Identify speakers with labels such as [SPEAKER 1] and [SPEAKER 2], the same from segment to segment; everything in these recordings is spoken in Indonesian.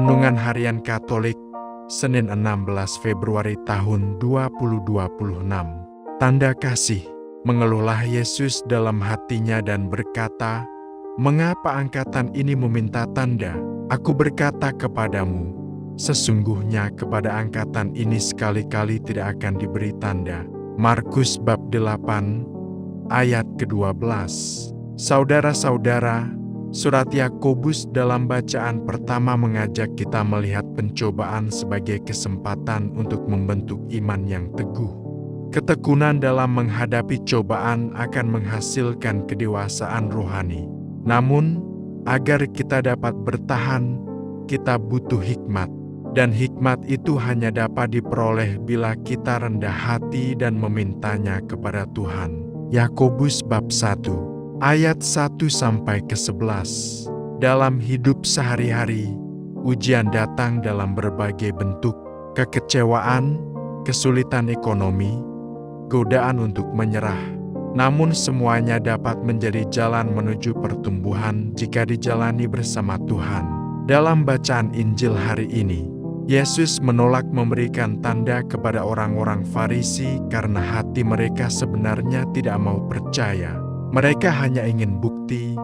[SPEAKER 1] Renungan Harian Katolik, Senin 16 Februari tahun 2026. Tanda kasih. Mengeluhlah Yesus dalam hatinya dan berkata, "Mengapa angkatan ini meminta tanda? Aku berkata kepadamu, sesungguhnya kepada angkatan ini sekali-kali tidak akan diberi tanda." Markus bab 8 ayat ke-12. Saudara-saudara, surat Yakobus dalam bacaan pertama mengajak kita melihat pencobaan sebagai kesempatan untuk membentuk iman yang teguh. Ketekunan dalam menghadapi cobaan akan menghasilkan kedewasaan rohani. Namun, agar kita dapat bertahan, kita butuh hikmat. Dan hikmat itu hanya dapat diperoleh bila kita rendah hati dan memintanya kepada Tuhan. Yakobus bab 1 ayat 1-11. Dalam hidup sehari-hari, ujian datang dalam berbagai bentuk: kekecewaan, kesulitan ekonomi, godaan untuk menyerah. Namun semuanya dapat menjadi jalan menuju pertumbuhan jika dijalani bersama Tuhan. Dalam bacaan Injil hari ini, Yesus menolak memberikan tanda kepada orang-orang Farisi karena hati mereka sebenarnya tidak mau percaya. Mereka hanya ingin bukti,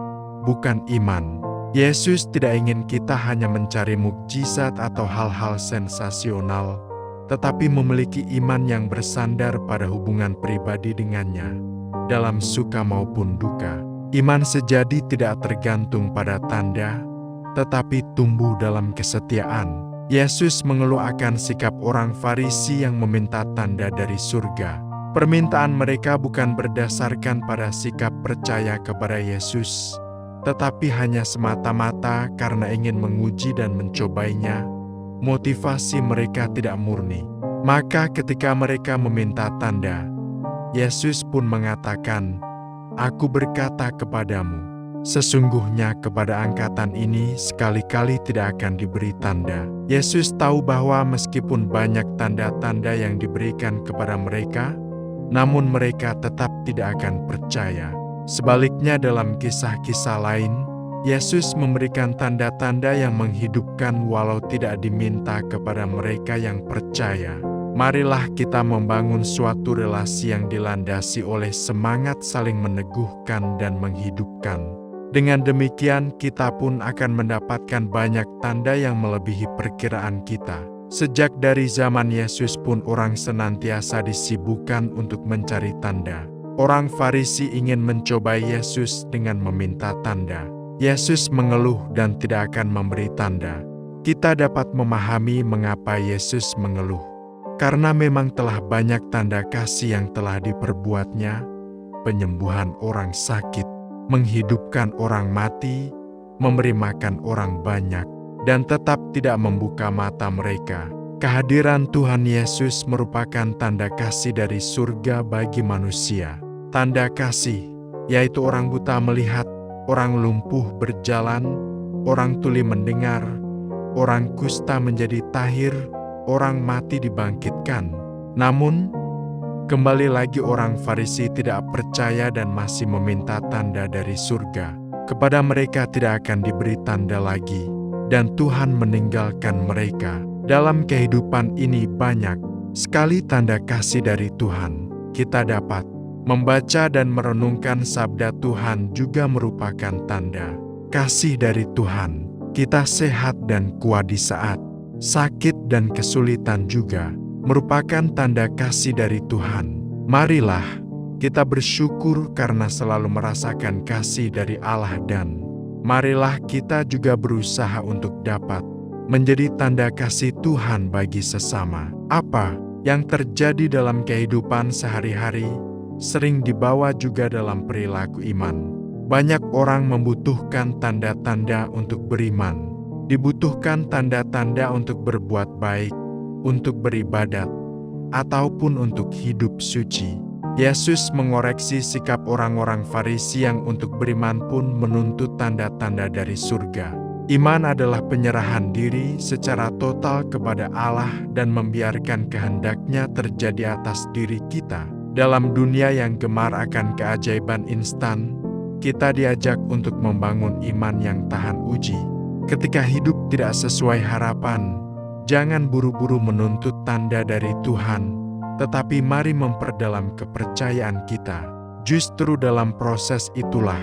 [SPEAKER 1] bukan iman. Yesus tidak ingin kita hanya mencari mukjizat atau hal-hal sensasional, tetapi memiliki iman yang bersandar pada hubungan pribadi dengannya, dalam suka maupun duka. Iman sejati tidak tergantung pada tanda, tetapi tumbuh dalam kesetiaan. Yesus mengeluh akan sikap orang Farisi yang meminta tanda dari surga. Permintaan mereka bukan berdasarkan pada sikap percaya kepada Yesus, tetapi hanya semata-mata karena ingin menguji dan mencobainya. Motivasi mereka tidak murni. Maka ketika mereka meminta tanda, Yesus pun mengatakan, "Aku berkata kepadamu, sesungguhnya kepada angkatan ini sekali-kali tidak akan diberi tanda." Yesus tahu bahwa meskipun banyak tanda-tanda yang diberikan kepada mereka, namun mereka tetap tidak akan percaya. Sebaliknya dalam kisah-kisah lain, Yesus memberikan tanda-tanda yang menghidupkan walau tidak diminta kepada mereka yang percaya. Marilah kita membangun suatu relasi yang dilandasi oleh semangat saling meneguhkan dan menghidupkan. Dengan demikian, kita pun akan mendapatkan banyak tanda yang melebihi perkiraan kita. Sejak dari zaman Yesus pun orang senantiasa disibukkan untuk mencari tanda. Orang Farisi ingin mencobai Yesus dengan meminta tanda. Yesus mengeluh dan tidak akan memberi tanda. Kita dapat memahami mengapa Yesus mengeluh. Karena memang telah banyak tanda kasih yang telah diperbuatnya, penyembuhan orang sakit, menghidupkan orang mati, memberi makan orang banyak, dan tetap tidak membuka mata mereka. Kehadiran Tuhan Yesus merupakan tanda kasih dari surga bagi manusia. Tanda kasih, yaitu orang buta melihat, orang lumpuh berjalan, orang tuli mendengar, orang kusta menjadi tahir, orang mati dibangkitkan. Namun, kembali lagi orang Farisi tidak percaya dan masih meminta tanda dari surga. Kepada mereka tidak akan diberi tanda lagi, dan Tuhan meninggalkan mereka. Dalam kehidupan ini banyak sekali tanda kasih dari Tuhan. Kita dapat membaca dan merenungkan sabda Tuhan juga merupakan tanda kasih dari Tuhan. Kita sehat dan kuat di saat sakit dan kesulitan juga merupakan tanda kasih dari Tuhan. Marilah kita bersyukur karena selalu merasakan kasih dari Allah, dan marilah kita juga berusaha untuk dapat menjadi tanda kasih Tuhan bagi sesama. Apa yang terjadi dalam kehidupan sehari-hari sering dibawa juga dalam perilaku iman. Banyak orang membutuhkan tanda-tanda untuk beriman, dibutuhkan tanda-tanda untuk berbuat baik, untuk beribadat, ataupun untuk hidup suci. Yesus mengoreksi sikap orang-orang Farisi yang untuk beriman pun menuntut tanda-tanda dari surga. Iman adalah penyerahan diri secara total kepada Allah dan membiarkan kehendaknya terjadi atas diri kita. Dalam dunia yang gemar akan keajaiban instan, kita diajak untuk membangun iman yang tahan uji. Ketika hidup tidak sesuai harapan, jangan buru-buru menuntut tanda dari Tuhan, tetapi mari memperdalam kepercayaan kita. Justru dalam proses itulah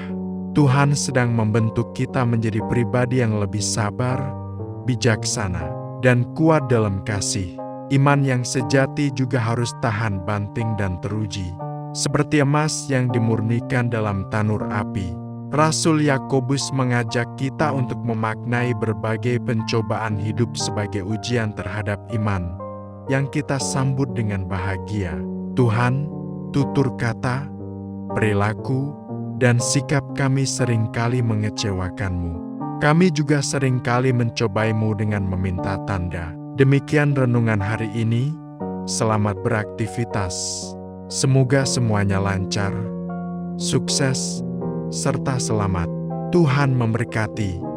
[SPEAKER 1] Tuhan sedang membentuk kita menjadi pribadi yang lebih sabar, bijaksana, dan kuat dalam kasih. Iman yang sejati juga harus tahan banting dan teruji, seperti emas yang dimurnikan dalam tanur api. Rasul Yakobus mengajak kita untuk memaknai berbagai pencobaan hidup sebagai ujian terhadap iman, yang kita sambut dengan bahagia. Tuhan, tutur kata, perilaku, dan sikap kami seringkali mengecewakan-Mu. Kami juga seringkali mencobaimu dengan meminta tanda. Demikian renungan hari ini. Selamat beraktivitas. Semoga semuanya lancar, sukses, serta selamat. Tuhan memberkati.